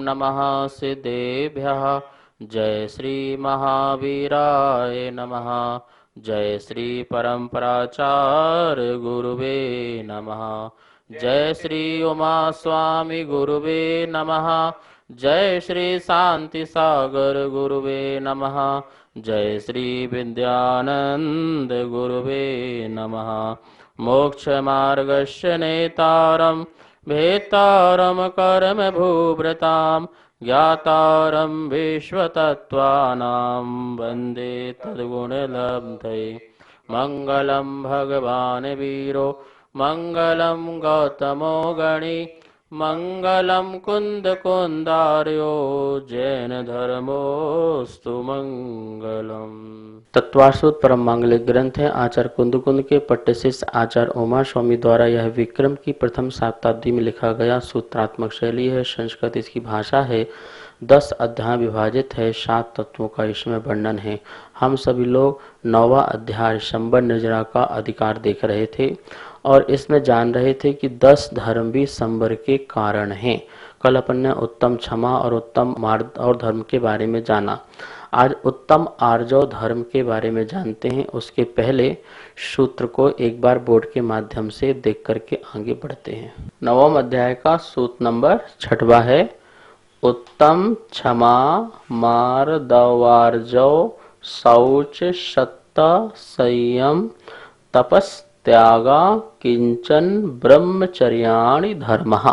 नमः सिद्धेभ्यः। जय श्री महावीराय नमः। जय श्री परम्पराचार्य गुरुवे नमः। जय श्री उमा स्वामी गुरुवे नमः। जय श्री शांति सागर गुरुवे नमः। जय श्री विद्यानंद गुरुवे नमः। मोक्ष मार्गस्य नेतारं भेतारं कर्म भूभृतां ज्ञातारं विश्वतत्त्वानां वन्दे तद्गुणलब्धये। मंगलम भगवान वीरो मंगलम गौतमो गणी मंगलम कुंद कुंदार्यो जैन धर्मोस्तु मंगलम। तत्वार्षोत परम मांगलिक ग्रंथ है। आचार्य कुंद के पट्टशिष्य आचार्य उमा स्वामी द्वारा यह विक्रम की प्रथम शताब्दी में लिखा गया सूत्रात्मक शैली है। संस्कृत इसकी भाषा है। 10 अध्याय विभाजित है। 7 तत्वों का इसमें वर्णन है। हम सभी लोग 9वां अध्याय संबर निर्जरा का अधिकार देख रहे थे और इसमें जान रहे थे कि 10 धर्म भी संबर के कारण हैं। कल अपन ने उत्तम क्षमा और उत्तम मार्ग और धर्म के बारे में जाना। आज उत्तम आर्जव धर्म के बारे में जानते हैं। उसके पहले सूत्र को एक बार बोर्ड के माध्यम से देख करके आगे बढ़ते हैं। 9वां अध्याय का सूत्र नंबर 6वां है। उत्तम क्षमा मार्दवार्जव शौच सत्ता संयम तपस त्यागा किंचन ब्रह्मचर्याणि धर्मः।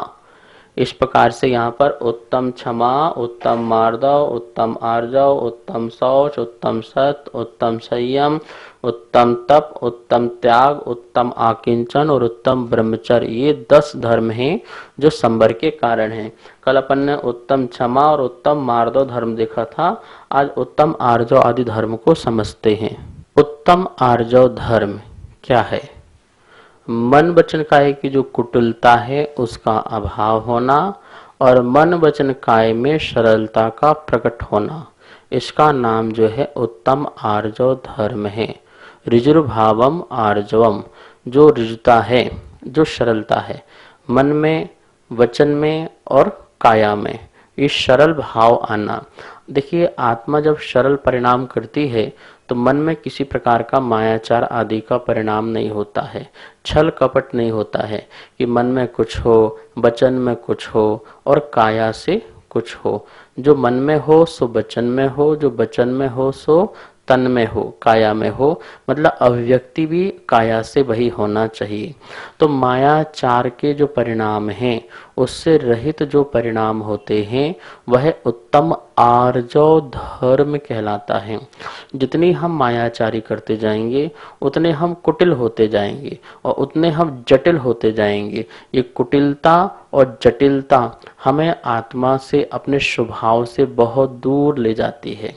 इस प्रकार से यहाँ पर उत्तम क्षमा, उत्तम मार्दव, उत्तम आर्जव, उत्तम शौच, उत्तम सत, उत्तम संयम, उत्तम तप, उत्तम त्याग, उत्तम आकिंचन और उत्तम ब्रह्मचर्य, ये 10 धर्म हैं जो संबर के कारण हैं। कल अपन ने उत्तम क्षमा और उत्तम मार्दव धर्म देखा था। आज उत्तम आर्जव आदि धर्म को समझते हैं। उत्तम आर्जव धर्म क्या है? मन वचन काय की जो कुटिलता है उसका अभाव होना और मन वचन काय में सरलता का प्रकट होना, इसका नाम जो है उत्तम आर्जव धर्म है। ऋजुर्भावम आर्जवम, जो ऋजुता है, जो सरलता है मन में, वचन में और काया में, इस सरल भाव आना। देखिए, आत्मा जब सरल परिणाम करती है तो मन में किसी प्रकार का मायाचार आदि का परिणाम नहीं होता है, छल कपट नहीं होता है कि मन में कुछ हो, वचन में कुछ हो और काया से कुछ हो। जो मन में हो सो वचन में हो, जो वचन में हो सो तन में हो, काया में हो, मतलब अभिव्यक्ति भी काया से वही होना चाहिए। तो मायाचार के जो परिणाम हैं उससे रहित जो परिणाम होते हैं वह उत्तम आर्जव धर्म कहलाता है। जितनी हम मायाचारी करते जाएंगे उतने हम कुटिल होते जाएंगे और उतने हम जटिल होते जाएंगे। ये कुटिलता और जटिलता हमें आत्मा से, अपने स्वभाव से बहुत दूर ले जाती है।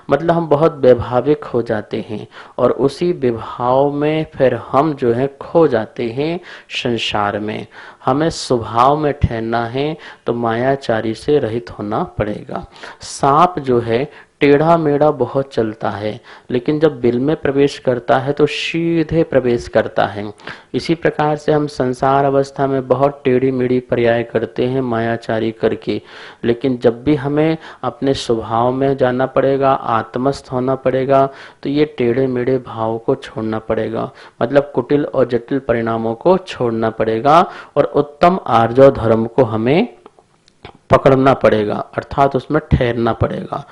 मतलब हम बहुत वैभाविक हो जाते हैं और उसी विभाव में फिर हम जो है खो जाते हैं संसार में। हमें स्वभाव में ठहरना है तो मायाचारी से रहित होना पड़ेगा। सांप जो है टेढ़ा मेढ़ा बहुत चलता है, लेकिन जब बिल में प्रवेश करता है तो सीधे प्रवेश करता है। इसी प्रकार से हम संसार अवस्था में बहुत टेढ़ी मेढ़ी पर्याय करते हैं मायाचारी करके, लेकिन जब भी हमें अपने स्वभाव में जाना पड़ेगा, आत्मस्थ होना पड़ेगा, तो ये टेढ़े मेढ़े भाव को छोड़ना पड़ेगा, मतलब कुटिल और जटिल परिणामों को छोड़ना पड़ेगा और उत्तम आर्जव धर्म को हमें पकड़ना पड़ेगा, अर्थात उसमें ठहरना पड़ेगा।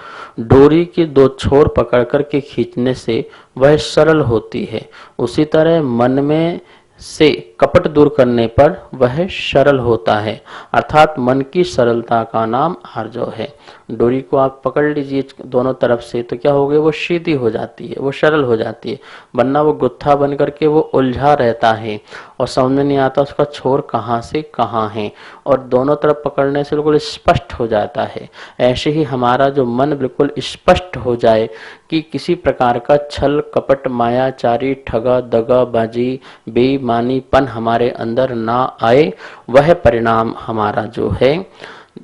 डोरी की 2 छोर पकड़ कर के खींचने से वह सरल होती है, उसी तरह मन में से कपट दूर करने पर वह सरल होता है, अर्थात मन की सरलता का नाम आर्जव है। डोरी को आप पकड़ लीजिए दोनों तरफ से तो क्या हो गया, वो सीधी हो जाती है, वो सरल हो जाती है, वरना वो गुत्था बन करके वो उलझा रहता है और समझ में नहीं आता उसका छोर कहाँ से कहाँ है, और दोनों तरफ पकड़ने से बिल्कुल स्पष्ट हो जाता है। ऐसे ही हमारा जो मन बिल्कुल स्पष्ट हो जाए कि किसी प्रकार का छल कपट मायाचारी ठगा दगा बाजी बेईमानीपन हमारे अंदर ना आए, वह परिणाम हमारा जो है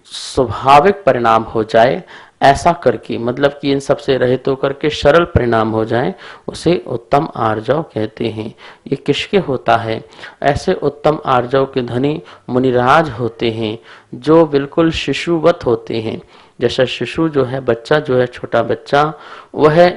स्वाभाविक परिणाम हो जाए, ऐसा करके, मतलब कि इन सबसे रहित होकर के सरल परिणाम हो जाए, उसे उत्तम आर्जव कहते हैं। ये किसके होता है? ऐसे उत्तम आर्जव के धनी मुनिराज होते हैं जो बिल्कुल शिशुवत होते हैं। जैसा शिशु जो है, बच्चा जो है, छोटा बच्चा, वह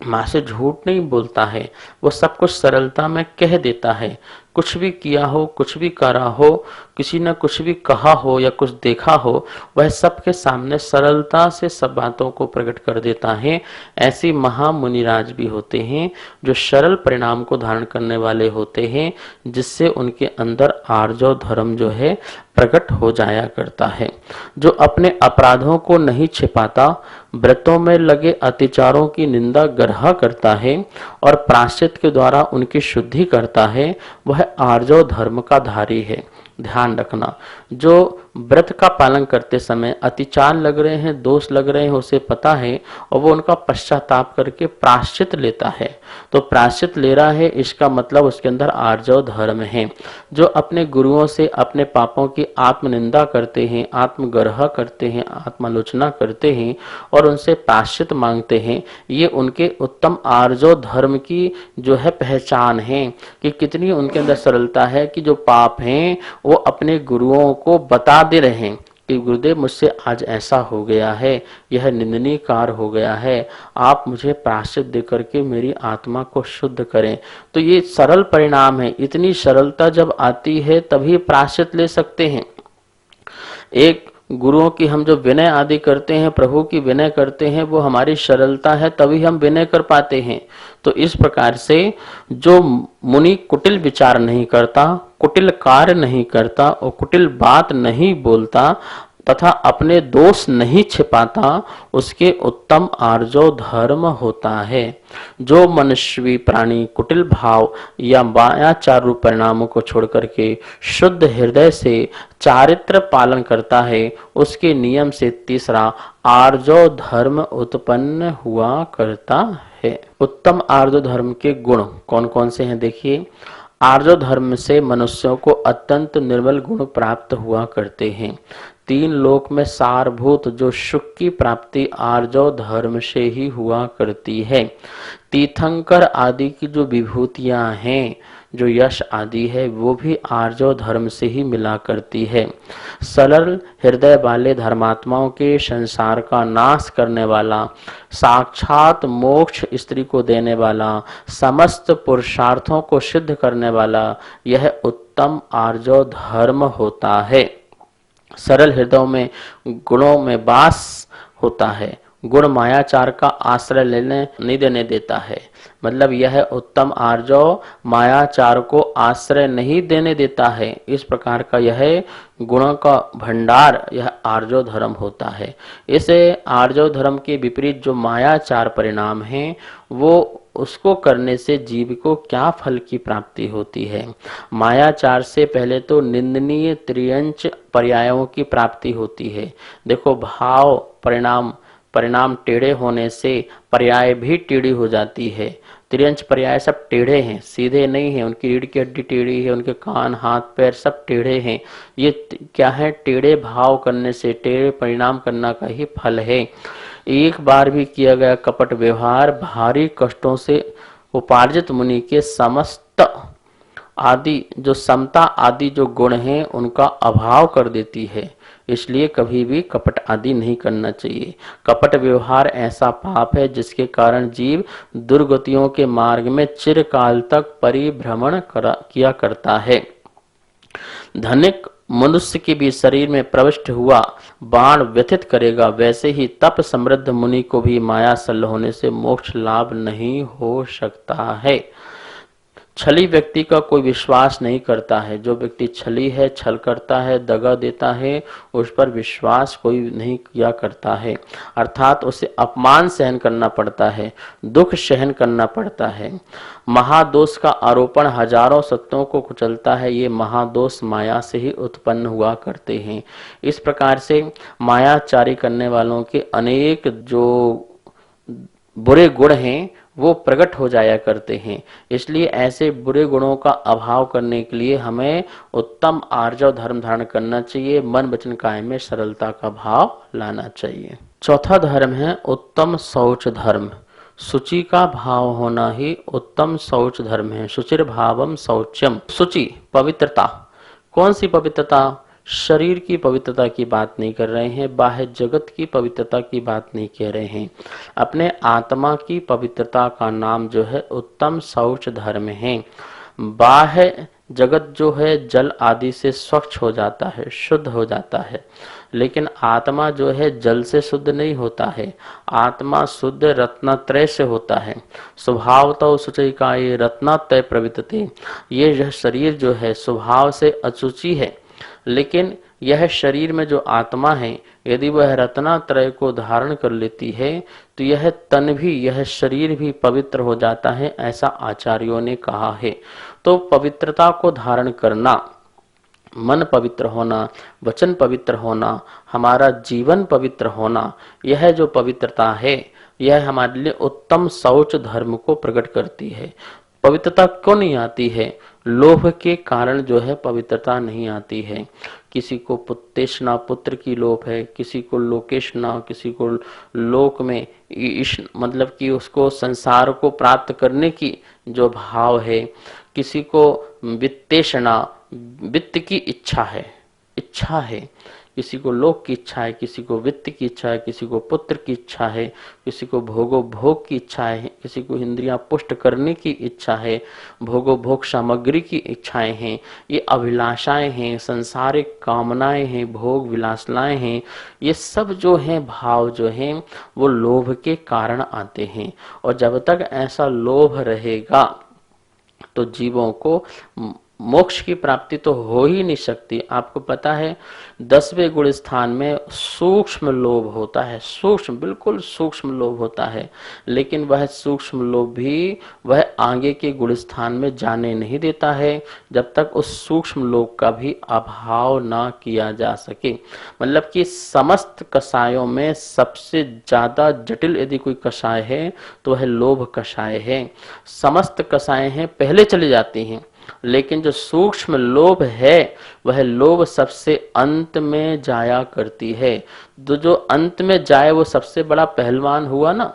माँ से झूठ नहीं बोलता है, वो सब कुछ सरलता में कह देता है। कुछ भी किया हो, कुछ भी करा हो, किसी ने कुछ भी कहा हो या कुछ देखा हो, वह सबके सामने सरलता से सब बातों को प्रकट कर देता है। ऐसे महामुनिराज भी होते हैं जो सरल परिणाम को धारण करने वाले होते हैं, जिससे उनके अंदर आर्जव धर्म जो है प्रकट हो जाया करता है। जो अपने अपराधों को नहीं छिपाता, व्रतों में लगे अतिचारों की निंदा ग्रह करता है और प्रायश्चित के द्वारा उनकी शुद्धि करता है, वह आर्जव धर्म का धारी है। ध्यान रखना, जो व्रत का पालन करते समय अतिचार लग रहे हैं, दोष लग रहे हैं, उसे पता है और वो उनका पश्चाताप करके प्रायश्चित लेता है, तो प्रायश्चित ले रहा है, इसका मतलब उसके अंदर आर्जव धर्म है। जो अपने गुरुओं से अपने पापों की आत्मनिंदा करते हैं, आत्मग्रह करते हैं, आत्मालोचना करते हैं और उनसे प्रायश्चित मांगते हैं, ये उनके उत्तम आर्जव धर्म की जो है पहचान है कि कितनी उनके अंदर सरलता है कि जो पाप हैं वो अपने गुरुओं को बता दे रहे हैं कि गुरुदेव मुझसे आज ऐसा हो गया है, यह निंदनीय कार्य हो गया है, आप मुझे प्रायश्चित दे करके मेरी आत्मा को शुद्ध करें। तो ये सरल परिणाम है। इतनी सरलता जब आती है तभी प्रायश्चित ले सकते हैं। एक गुरुओं की हम जो विनय आदि करते हैं, प्रभु की विनय करते हैं, वो हमारी सरलता है, तभी हम विनय कर पाते हैं। तो इस प्रकार से जो मुनि कुटिल विचार नहीं करता, कुटिल कार्य नहीं करता और कुटिल बात नहीं बोलता तथा अपने दोष नहीं छिपाता, उसके उत्तम आर्जव धर्म होता है। जो मनुष्य प्राणी कुटिल भाव या मायाचार रूप परिणामों को छोड़ करके शुद्ध हृदय से चारित्र पालन करता है, उसके नियम से तीसरा आर्जव धर्म उत्पन्न हुआ करता है। उत्तम आर्जव धर्म के गुण कौन कौन से हैं? देखिए, आर्जव धर्म से मनुष्यों को अत्यंत निर्मल गुण प्राप्त हुआ करते हैं। तीन लोक में सारभूत जो सुख की प्राप्ति आर्जव धर्म से ही हुआ करती है। तीर्थंकर आदि की जो विभूतियां हैं, जो यश आदि है, वो भी आर्जव धर्म से ही मिला करती है। सरल हृदय वाले धर्मात्माओं के संसार का नाश करने वाला, साक्षात मोक्ष स्त्री को देने वाला, समस्त पुरुषार्थों को सिद्ध करने वाला, यह उत्तम आर्जव धर्म होता है। सरल हृदयों में गुणों में वास होता है, गुण मायाचार का आश्रय लेने नहीं देने देता है। मतलब यह उत्तम आर्जव मायाचार को आश्रय नहीं देने देता है। इस प्रकार का यह गुणों का भंडार यह आर्जव धर्म होता है। इस आर्जव धर्म के विपरीत जो मायाचार परिणाम हैं, वो उसको करने से जीव को क्या फल की प्राप्ति होती है? मायाचार से पहले तो निंदनीय त्रियंच पर्यायों की प्राप्ति होती है। देखो, भाव परिणाम टेढ़े होने से पर्याय भी टेढ़ी हो जाती है। त्रियंच पर्याय सब टेढ़े हैं, सीधे नहीं है। उनकी रीढ़ की हड्डी टेढ़ी है, उनके कान हाथ पैर सब टेढ़े हैं। ये क्या है? टेढ़े भाव करने से टेढ़े परिणाम करना का ही फल है। एक बार भी किया गया कपट व्यवहार भारी कष्टों से उपार्जित मुनि के समस्त आदि जो समता आदि जो गुण हैं उनका अभाव कर देती है। इसलिए कभी भी कपट आदि नहीं करना चाहिए। कपट व्यवहार ऐसा पाप है जिसके कारण जीव दुर्गतियों के मार्ग में चिरकाल तक परिभ्रमण किया करता है। धनिक मनुष्य के भी शरीर में प्रविष्ट हुआ बाण व्यथित करेगा, वैसे ही तप समृद्ध मुनि को भी माया सल्ल होने से मोक्ष लाभ नहीं हो सकता है। छली व्यक्ति का कोई विश्वास नहीं करता है। जो व्यक्ति छली है, छल करता है, दगा देता है, उस पर विश्वास कोई नहीं किया करता है। अर्थात उसे अपमान सहन करना पड़ता है, दुख सहन करना पड़ता है। महादोष का आरोपण हजारों सत्यों को कुचलता है। ये महादोष माया से ही उत्पन्न हुआ करते हैं। इस प्रकार से मायाचारी करने वालों के अनेक जो बुरे गुण हैं वो प्रकट हो जाया करते हैं। इसलिए ऐसे बुरे गुणों का अभाव करने के लिए हमें उत्तम आर्जव धर्म धारण करना चाहिए। मन वचन काया में सरलता का भाव लाना चाहिए। चौथा धर्म है उत्तम शौच धर्म। शुचि का भाव होना ही उत्तम शौच धर्म है। शुचिर भावम शौचम। शुचि पवित्रता। कौन सी पवित्रता? शरीर की पवित्रता की बात नहीं कर रहे हैं, बाह्य जगत की पवित्रता की बात नहीं कह रहे हैं, अपने आत्मा की पवित्रता का नाम जो है उत्तम शौच धर्म है। बाह्य जगत जो है जल आदि से स्वच्छ हो जाता है, शुद्ध हो जाता है, लेकिन आत्मा जो है जल से शुद्ध नहीं होता है। आत्मा शुद्ध रत्नत्रय से होता है। स्वभाव तो शुचि का ये रत्नत्रय प्रवृत्ति, ये शरीर जो है स्वभाव से अशुचि है, लेकिन यह शरीर में जो आत्मा है यदि वह रत्नत्रय को धारण कर लेती है तो यह तन भी, यह शरीर भी पवित्र हो जाता है, ऐसा आचार्यों ने कहा है। तो पवित्रता को धारण करना, मन पवित्र होना, वचन पवित्र होना, हमारा जीवन पवित्र होना, यह जो पवित्रता है यह हमारे लिए उत्तम शौच धर्म को प्रकट करती है। पवित्रता क्यों नहीं आती है? लोभ के कारण जो है पवित्रता नहीं आती है। किसी को पुत्तेष्णा, पुत्र की लोभ है, किसी को लोकेष्णा, किसी को लोक में मतलब कि उसको संसार को प्राप्त करने की जो भाव है, किसी को वित्तेष्णा, वित्त की इच्छा है, किसी को लोक की इच्छा है, किसी को वित्त की इच्छा है, किसी को पुत्र की इच्छा है, किसी को भोगो भोग की इच्छा है, किसी को इंद्रियां पुष्ट करने की इच्छा है, भोगो भोग सामग्री की इच्छाएं हैं। ये अभिलाषाएं हैं, संसारिक कामनाएं हैं, भोग विलासनाएं हैं, ये सब जो हैं भाव जो हैं वो लोभ के कारण आते हैं। और जब तक ऐसा लोभ रहेगा तो जीवों को मोक्ष की प्राप्ति तो हो ही नहीं सकती। आपको पता है 10वें गुण स्थान में सूक्ष्म लोभ होता है, सूक्ष्म, बिल्कुल सूक्ष्म लोभ होता है, लेकिन वह सूक्ष्म लोभ भी वह आगे के गुण स्थान में जाने नहीं देता है जब तक उस सूक्ष्म लोभ का भी अभाव ना किया जा सके। मतलब कि समस्त कषायों में सबसे ज्यादा जटिल यदि कोई कषाय है तो वह लोभ कषाय है। समस्त कषाय हैं पहले चले जाती हैं, लेकिन जो सूक्ष्म लोभ है वह लोभ सबसे अंत में जाया करती है। तो जो अंत में जाए वो सबसे बड़ा पहलवान हुआ ना।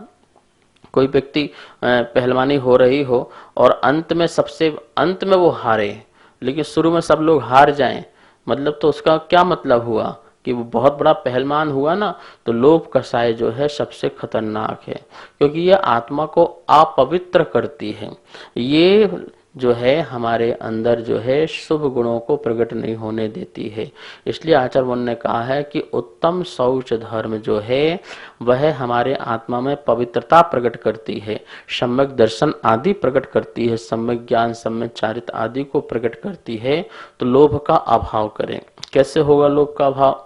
कोई व्यक्ति पहलवानी हो रही हो और अंत में सबसे अंत में वो हारे, लेकिन शुरू में सब लोग हार जाएं, मतलब तो उसका क्या मतलब हुआ कि वो बहुत बड़ा पहलवान हुआ ना। तो लोभ कषाय जो है सबसे खतरनाक है, क्योंकि ये आत्मा को अपवित्र करती है। ये जो है हमारे अंदर जो है शुभ गुणों को प्रकट नहीं होने देती है। इसलिए आचार्य ने कहा है कि उत्तम शौच धर्म जो है वह हमारे आत्मा में पवित्रता प्रकट करती है, सम्यक दर्शन आदि प्रकट करती है, सम्यक ज्ञान, सम्यक चारित्र आदि को प्रकट करती है। तो लोभ का अभाव करें। कैसे होगा लोभ का अभाव?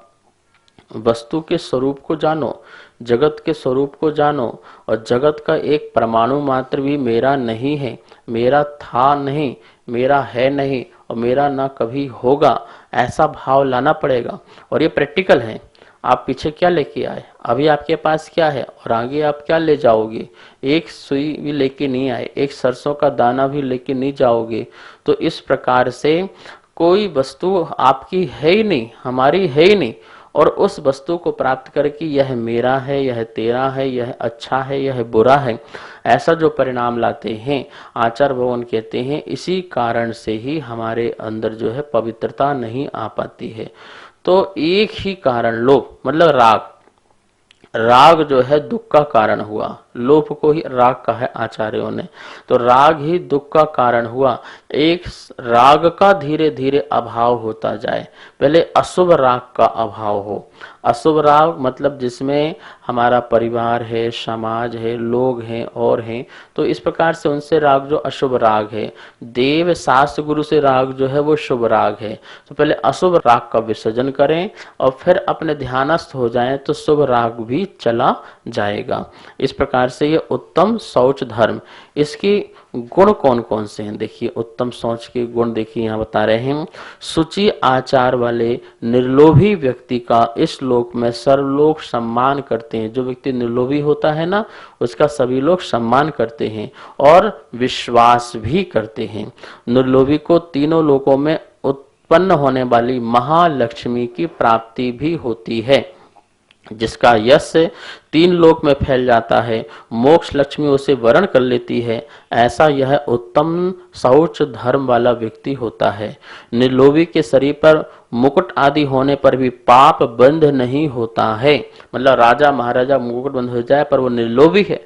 वस्तु के स्वरूप को जानो, जगत के स्वरूप को जानो, और जगत का एक परमाणु मात्र भी मेरा नहीं है, मेरा था नहीं, मेरा है नहीं और मेरा ना कभी होगा, ऐसा भाव लाना पड़ेगा। और ये प्रैक्टिकल है। आप पीछे क्या लेके आए, अभी आपके पास क्या है और आगे आप क्या ले जाओगे। एक सुई भी लेके नहीं आए, एक सरसों का दाना भी लेके नहीं जाओगे। तो इस प्रकार से कोई वस्तु आपकी है ही नहीं, हमारी है ही नहीं, और उस वस्तु को प्राप्त करके यह मेरा है, यह तेरा है, यह अच्छा है, यह बुरा है, ऐसा जो परिणाम लाते हैं, आचार्य भगवान कहते हैं इसी कारण से ही हमारे अंदर जो है पवित्रता नहीं आ पाती है। तो एक ही कारण लोभ, मतलब राग, राग जो है दुख का कारण हुआ। लोभ को ही राग कहा है आचार्यों ने। तो राग ही दुख का कारण हुआ। एक राग का धीरे धीरे अभाव होता जाए, पहले अशुभ राग का अभाव हो। अशुभ राग मतलब जिसमें हमारा परिवार है, समाज है, लोग हैं और हैं, तो इस प्रकार से उनसे राग जो अशुभ राग है। देव शास्त्र गुरु से राग जो है वो शुभ राग है। तो पहले अशुभ राग का विसर्जन करें और फिर अपने ध्यानस्थ हो जाएं तो शुभ राग भी चला जाएगा। इस प्रकार से ये उत्तम शौच धर्म, इसकी गुण कौन कौन से हैं? देखिए उत्तम शौच के गुण देखिए यहाँ बता रहे हैं। शुचि आचार वाले निर्लोभी व्यक्ति का इस लोक में सर्वलोक सम्मान करते हैं। जो व्यक्ति निर्लोभी होता है ना, उसका सभी लोग सम्मान करते हैं और विश्वास भी करते हैं। निर्लोभी को तीनों लोकों में उत्पन्न होने वाली महालक्ष्मी की प्राप्ति भी होती है। जिसका यश 3 लोक में फैल जाता है, मोक्ष लक्ष्मी उसे वरण कर लेती है, ऐसा यह उत्तम शौच धर्म वाला व्यक्ति होता है। निर्लोभी के शरीर पर मुकुट आदि होने पर भी पाप बंध नहीं होता है। मतलब राजा महाराजा मुकुट बंध हो जाए पर वो निर्लोभी है,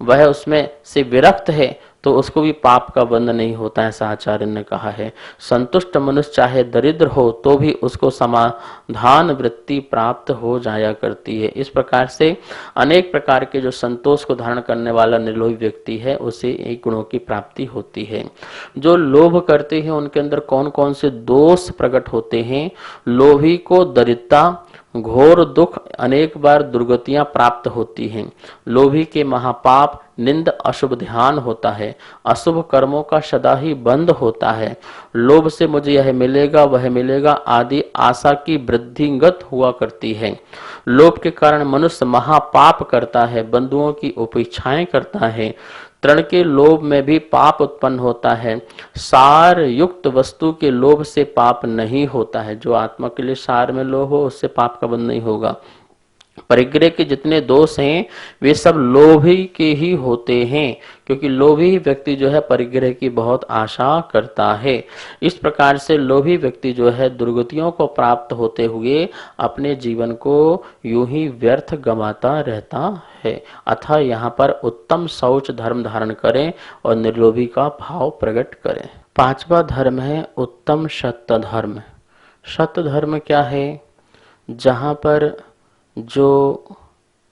वह उसमें से विरक्त है, तो उसको भी पाप का बंध नहीं होता है, ऐसा आचार्य ने कहा है। संतुष्ट मनुष्य चाहे दरिद्र हो तो भी उसको समाधान वृत्ति प्राप्त हो जाया करती है। इस प्रकार से अनेक प्रकार के जो संतोष को धारण करने वाला निर्लोभी व्यक्ति है उसे एक गुणों की प्राप्ति होती है। जो लोभ करते हैं उनके अंदर कौन कौन से दोष प्रकट होते हैं? लोभी को दरिद्रता, घोर दुख, अनेक बार दुर्गतियां प्राप्त होती हैं। लोभी के महापाप, निंद, अशुभ ध्यान होता है, अशुभ कर्मों का सदा ही बंद होता है। लोभ से मुझे यह मिलेगा वह मिलेगा आदि आशा की वृद्धिगत हुआ करती है। लोभ के कारण मनुष्य महापाप करता है, बंधुओं की उपेक्षाएं करता है। तृण के लोभ में भी पाप उत्पन्न होता है। सार युक्त वस्तु के लोभ से पाप नहीं होता है। जो आत्मा के लिए सार में लोभ हो उससे पाप का बंध नहीं होगा। परिग्रह के जितने दोष हैं वे सब लोभी के ही होते हैं, क्योंकि लोभी व्यक्ति जो है परिग्रह की बहुत आशा करता है। इस प्रकार से लोभी व्यक्ति जो है दुर्गतियों को प्राप्त होते हुए अपने जीवन को यूं ही व्यर्थ गंवाता रहता है। अतः यहाँ पर उत्तम शौच धर्म धारण करें और निर्लोभी का भाव प्रकट करें। 5वां धर्म है उत्तम सत्य धर्म। सत्य धर्म क्या है? जहाँ पर जो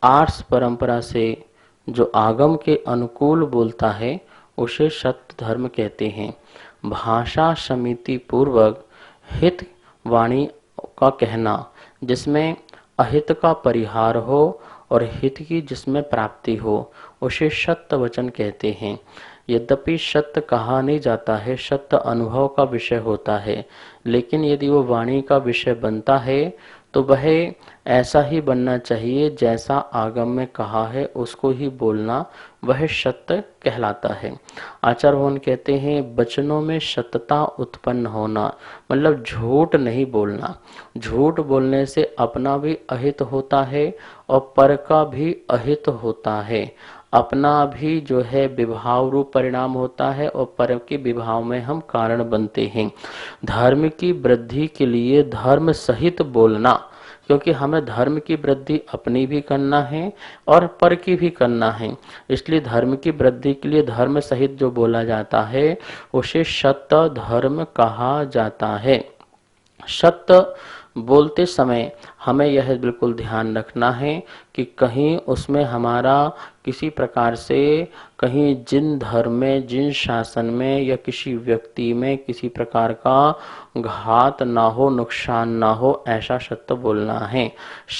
आर्ष परंपरा से जो आगम के अनुकूल बोलता है उसे सत्य धर्म कहते हैं। भाषा समिति पूर्वक हित वाणी का कहना, जिसमें अहित का परिहार हो और हित की जिसमें प्राप्ति हो, उसे सत्य वचन कहते हैं। यद्यपि सत्य कहा नहीं जाता है, सत्य अनुभव का विषय होता है, लेकिन यदि वो वाणी का विषय बनता है तो वह ऐसा ही बनना चाहिए जैसा आगम में कहा है उसको ही बोलना, वह सत्य कहलाता है। आचार्य भगवान कहते हैं वचनों में सत्यता उत्पन्न होना, मतलब झूठ नहीं बोलना। झूठ बोलने से अपना भी अहित होता है और पर का भी अहित होता है। अपना भी जो है विभाव रूप परिणाम होता है और पर के विभाव में हम कारण बनते हैं। धर्म की वृद्धि के लिए धर्म सहित बोलना, क्योंकि हमें धर्म की वृद्धि अपनी भी करना है और पर की भी करना है, इसलिए धर्म की वृद्धि के लिए धर्म सहित जो बोला जाता है उसे सत्य धर्म कहा जाता है। सत्य बोलते समय हमें यह बिल्कुल ध्यान रखना है कि कहीं उसमें हमारा किसी प्रकार से कहीं जिन धर्म में, जिन शासन में या किसी व्यक्ति में किसी प्रकार का घात ना हो, नुकसान ना हो, ऐसा सत्य बोलना है।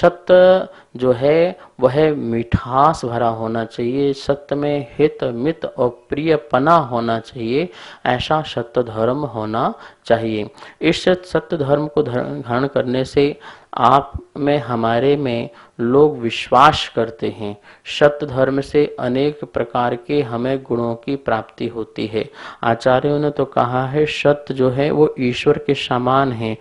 सत्य जो है वह मिठास भरा होना चाहिए, सत्य में हित मित और प्रियपना होना चाहिए, ऐसा सत्य धर्म होना चाहिए। इस सत्य धर्म को धारण करने से आप में, हमारे में लोग विश्वास करते हैं। सत्य धर्म से अनेक प्रकार के हमें गुणों की प्राप्ति होती है। आचार्यों ने तो कहा है सत्य जो है वो ईश्वर के समान है,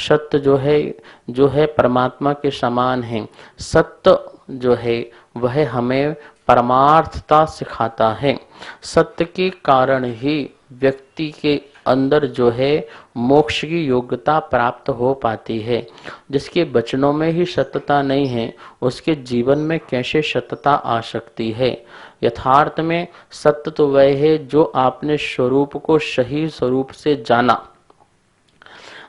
सत्य जो है परमात्मा के समान है। सत्य जो है वह हमें परमार्थता सिखाता है। सत्य के कारण ही व्यक्ति के अंदर जो है मोक्ष की योग्यता प्राप्त हो पाती है। जिसके वचनों में ही सत्यता नहीं है उसके जीवन में कैसे सत्यता आ सकती है? यथार्थ में सत्य तो वह है जो आपने स्वरूप को सही स्वरूप से जाना।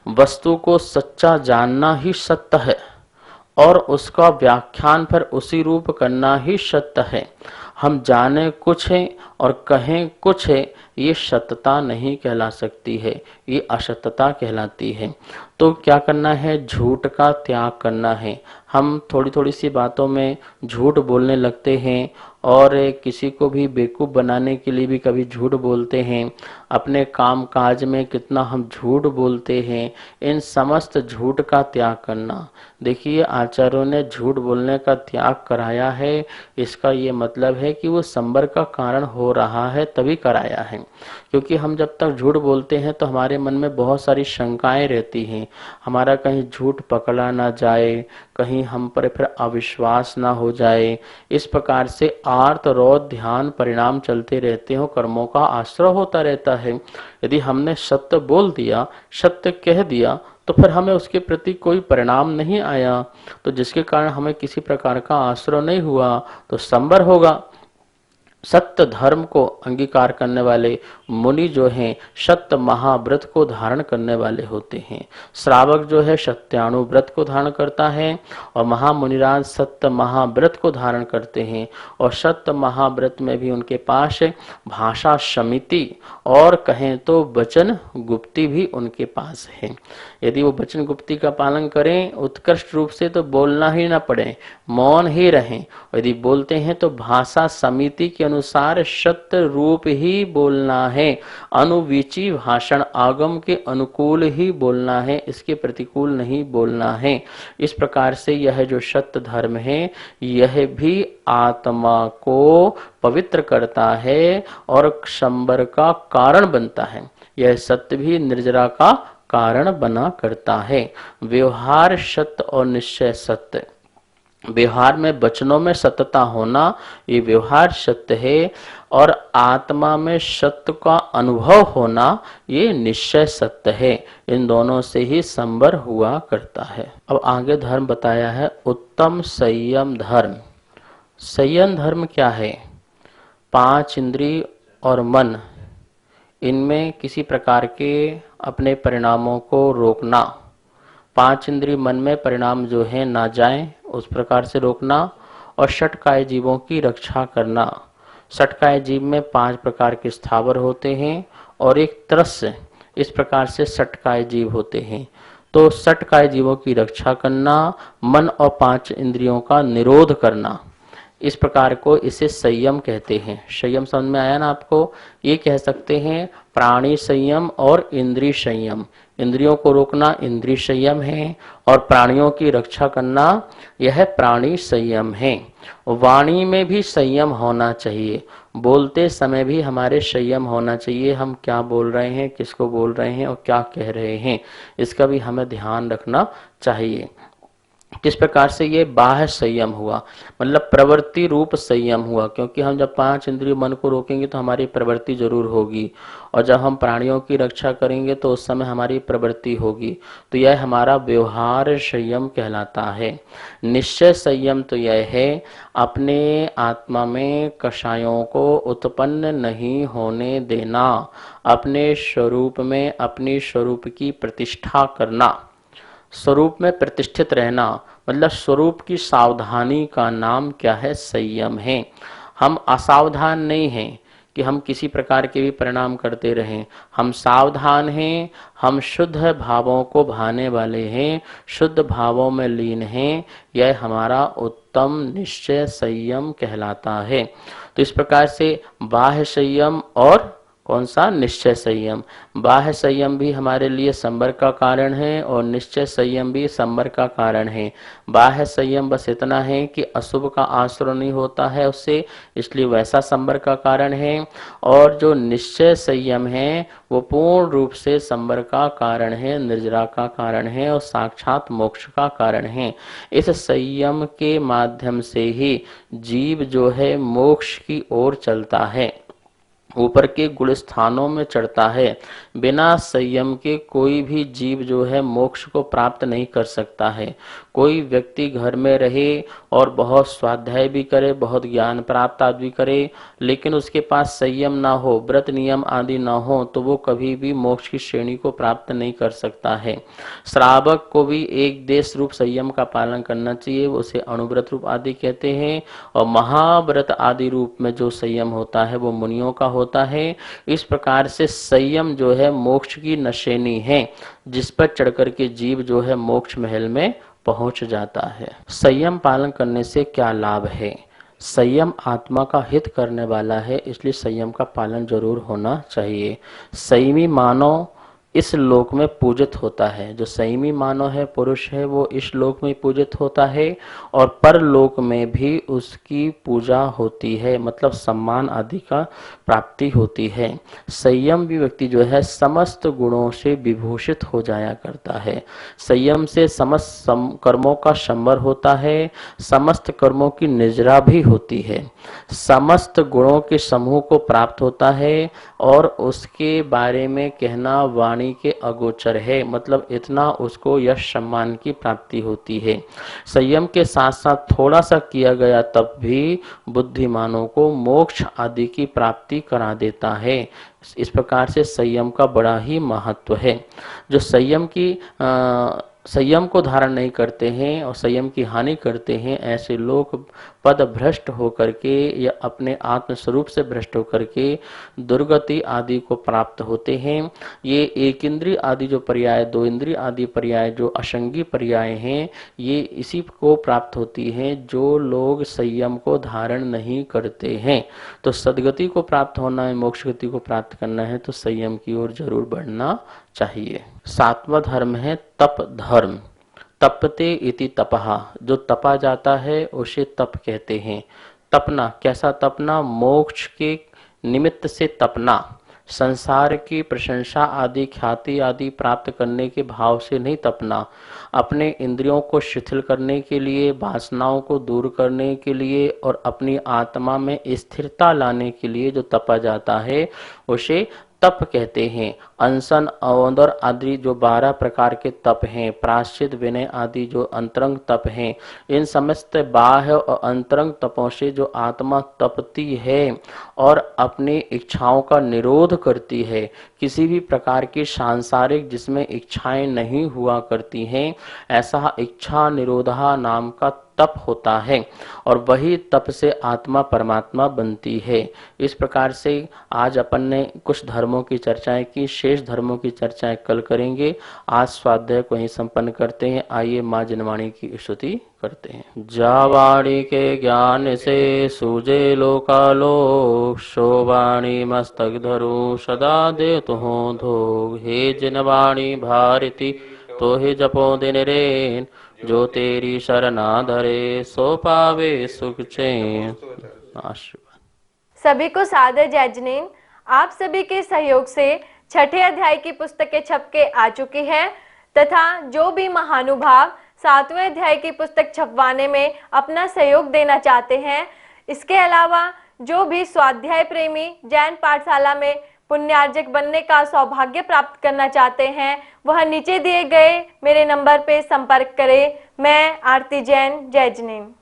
वस्तु को सच्चा जानना ही सत्य है और उसका व्याख्यान पर उसी रूप करना ही सत्य है। हम जाने कुछ है और कहें कुछ है, ये सत्यता नहीं कहला सकती है, ये असत्यता कहलाती है। तो क्या करना है? झूठ का त्याग करना है। हम थोड़ी थोड़ी सी बातों में झूठ बोलने लगते हैं और किसी को भी बेवकूफ़ बनाने के लिए भी कभी झूठ बोलते हैं। अपने काम काज में कितना हम झूठ बोलते हैं। इन समस्त झूठ का त्याग करना। देखिए आचार्यों ने झूठ बोलने का त्याग कराया है, इसका ये मतलब है है कि वो संबर का कारण हो रहा है तभी कराया है। क्योंकि हम जब तक झूठ बोलते हैं तो हमारे मन में बहुत सारी शंकाएं रहती हैं, हमारा कहीं झूठ पकड़ा ना जाए, कहीं हम पर फिर अविश्वास ना हो जाए। इस प्रकार से आर्त रौद ध्यान परिणाम चलते रहते हो, कर्मों का आश्रय होता रहता है। यदि हमने सत्य बोल दिया, सत्य कह दिया, तो फिर हमें उसके प्रति कोई परिणाम नहीं आया, तो जिसके कारण हमें किसी प्रकार का आश्रय नहीं हुआ, तो संबर होगा। सत्य धर्म को अंगीकार करने वाले मुनि जो हैं सत्य महाव्रत को धारण करने वाले होते हैं। श्रावक जो है सत्याणु व्रत को धारण करता है और महामुनिराज सत्य महाव्रत को धारण करते हैं। और सत्य महाव्रत में भी उनके पास भाषा समिति और कहें तो वचन गुप्ती भी उनके पास है। यदि वो वचन गुप्ती का पालन करें उत्कृष्ट रूप से तो बोलना ही ना पड़े, मौन ही रहें। यदि बोलते हैं तो भाषा समिति के अनुसार सत्य रूप ही बोलना है, अनुवीची भाषण आगम के अनुकूल ही बोलना है, इसके प्रतिकूल नहीं बोलना है। इस प्रकार से यह जो सत्य धर्म है यह भी आत्मा को पवित्र करता है और संबर का कारण बनता है। यह सत्य भी निर्जरा का कारण बना करता है। व्यवहार सत्य और निश्चय सत्य, व्यवहार में वचनों में सत्यता होना ये व्यवहार सत्य है, और आत्मा में सत्य का अनुभव होना ये निश्चय सत्य है। इन दोनों से ही संबर हुआ करता है। अब आगे धर्म बताया है उत्तम संयम धर्म। संयम धर्म क्या है? 5 इंद्रिय और मन, इनमें किसी प्रकार के अपने परिणामों को रोकना। 5 इंद्रिय मन में परिणाम जो है ना जाएं उस प्रकार से रोकना, और षटकाय जीवों की रक्षा करना। षटकाय जीव में 5 प्रकार के स्थावर होते हैं और एक त्रस्य, इस प्रकार से षटकाय जीव होते हैं। तो षटकाय जीवों की रक्षा करना, मन और 5 इंद्रियों का निरोध करना, इस प्रकार को इसे संयम कहते हैं। संयम समझ में आया ना आपको? ये कह सकते हैं प्राणी संयम और इंद्रिय संयम। इंद्रियों को रोकना इंद्रिय संयम है और प्राणियों की रक्षा करना यह प्राणी संयम है। वाणी में भी संयम होना चाहिए, बोलते समय भी हमारे संयम होना चाहिए। हम क्या बोल रहे हैं, किसको बोल रहे हैं और क्या कह रहे हैं, इसका भी हमें ध्यान रखना चाहिए। किस प्रकार से ये बाह्य संयम हुआ, मतलब प्रवृत्ति रूप संयम हुआ। क्योंकि हम जब 5 इंद्रिय मन को रोकेंगे तो हमारी प्रवृत्ति जरूर होगी, और जब हम प्राणियों की रक्षा करेंगे तो उस समय हमारी प्रवृत्ति होगी। तो यह हमारा व्यवहार संयम कहलाता है। निश्चय संयम तो यह है अपने आत्मा में कषायों को उत्पन्न नहीं होने देना, अपने स्वरूप में अपनी स्वरूप की प्रतिष्ठा करना। स्वरूप में प्रतिष्ठित रहना मतलब स्वरूप की सावधानी का नाम क्या है? संयम है। हम असावधान नहीं हैं कि हम किसी प्रकार के भी परिणाम करते रहें, हम सावधान हैं, हम शुद्ध भावों को भाने वाले हैं, शुद्ध भावों में लीन हैं। यह हमारा उत्तम निश्चय संयम कहलाता है। तो इस प्रकार से बाह्य संयम और कौन सा? निश्चय संयम। बाह्य संयम भी हमारे लिए संबर का कारण है और निश्चय संयम भी संबर का कारण है। बाह्य संयम बस इतना है कि अशुभ का आश्रय नहीं होता है उससे, इसलिए वैसा संबर का कारण है। और जो निश्चय संयम है वो पूर्ण रूप से संबर का कारण है, निर्जरा का कारण है और साक्षात मोक्ष का कारण है। इस संयम के माध्यम से ही जीव जो है मोक्ष की ओर चलता है, ऊपर के गुण स्थानों में चढ़ता है। बिना संयम के कोई भी जीव जो है मोक्ष को प्राप्त नहीं कर सकता है। कोई व्यक्ति घर में रहे और बहुत स्वाध्याय भी करे, बहुत ज्ञान प्राप्त आदि करे, लेकिन उसके पास संयम ना हो, व्रत नियम आदि ना हो, तो वो कभी भी मोक्ष की श्रेणी को प्राप्त नहीं कर सकता है। श्रावक को भी एक देश रूप संयम का पालन करना चाहिए, उसे अणुव्रत रूप आदि कहते हैं। और महाव्रत आदि रूप में जो संयम होता है वो मुनियों का होता है। इस प्रकार से संयम जो है मोक्ष की नशेनी है, जिस पर चढ़कर के जीव जो है मोक्ष महल में पहुंच जाता है। संयम पालन करने से क्या लाभ है? संयम आत्मा का हित करने वाला है, इसलिए संयम का पालन जरूर होना चाहिए। संयमी मानव इस लोक में पूजित होता है। जो संयमी मानव है, पुरुष है, वो इस लोक में पूजित होता है और परलोक में भी उसकी पूजा होती है, मतलब सम्मान आदि का प्राप्ति होती है। संयम भी व्यक्ति जो है समस्त गुणों से विभूषित हो जाया करता है। संयम से समस्त कर्मों का संवर होता है, समस्त कर्मों की निजरा भी होती है, समस्त गुणों के समूह को प्राप्त होता है और उसके बारे में कहना वाणी के अगोचर है, मतलब इतना उसको यश सम्मान की प्राप्ति होती है। संयम के साथ साथ थोड़ा सा किया गया तब भी बुद्धिमानों को मोक्ष आदि की प्राप्ति करा देता है। इस प्रकार से संयम का बड़ा ही महत्व है। जो संयम को धारण नहीं करते हैं और संयम की हानि करते हैं, ऐसे लोग पद भ्रष्ट होकर के या अपने आत्म स्वरूप से भ्रष्ट होकर के दुर्गति आदि को प्राप्त होते हैं। ये एक इंद्रिय आदि जो पर्याय, दो इंद्रिय आदि पर्याय जो असंगी पर्याय हैं, ये इसी को प्राप्त होती हैं जो लोग संयम को धारण नहीं करते हैं। तो सद्गति को प्राप्त होना है, मोक्ष गति को प्राप्त करना है तो संयम की ओर जरूर बढ़ना चाहिए। सातवां धर्म है तप धर्म। तपते इति तपहा, जो तपा जाता है उसे तप कहते हैं। तपना, कैसा तपना? मोक्ष के निमित्त से तपना, संसार की प्रशंसा आदि ख्याति आदि प्राप्त करने के भाव से नहीं तपना। अपने इंद्रियों को शिथिल करने के लिए, वासनाओं को दूर करने के लिए और अपनी आत्मा में स्थिरता लाने के लिए जो तपा जाता है उसे तप कहते हैं। अनशन, अवंदर आदि जो 12 प्रकार के तप हैं, प्रायश्चित, विनय आदि जो अंतरंग तप हैं, इन समस्त बाह्य और अंतरंग तपों से जो आत्मा तपती है और अपनी इच्छाओं का निरोध करती है, किसी भी प्रकार की सांसारिक जिसमें इच्छाएं नहीं हुआ करती हैं, ऐसा इच्छा निरोधा नाम का तप होता है और वही तप से आत्मा परमात्मा बनती है। इस प्रकार से आज अपन ने कुछ धर्मों की चर्चाएं की, शेष धर्मों की चर्चाएं कल करेंगे। आज स्वाध्याय को ही संपन्न करते हैं। आइए माँ जनवाणी की स्तुति करते हैं। जा वाणी के ज्ञान से सूझे लोकालोक, सो वाणी मस्तक धरू सदा दे तुहों धोग। हे जनवाणी भारती तो ही जपो दिन रेन, जो तेरी शरणा धरे सो पावे सुख चैन। आशीर्वाद। सभी को सादर जय जिनेन्द्र। आप सभी के सहयोग से छठे अध्याय की पुस्तकें छप के आ चुकी है तथा जो भी महानुभाव 7वें अध्याय की पुस्तक छपवाने में अपना सहयोग देना चाहते हैं, इसके अलावा जो भी स्वाध्याय प्रेमी जैन पाठशाला में पुण्यार्जक बनने का सौभाग्य प्राप्त करना चाहते हैं, वह नीचे दिए गए मेरे नंबर पे संपर्क करें। मैं आरती जैन, जय जिनेन्द्र।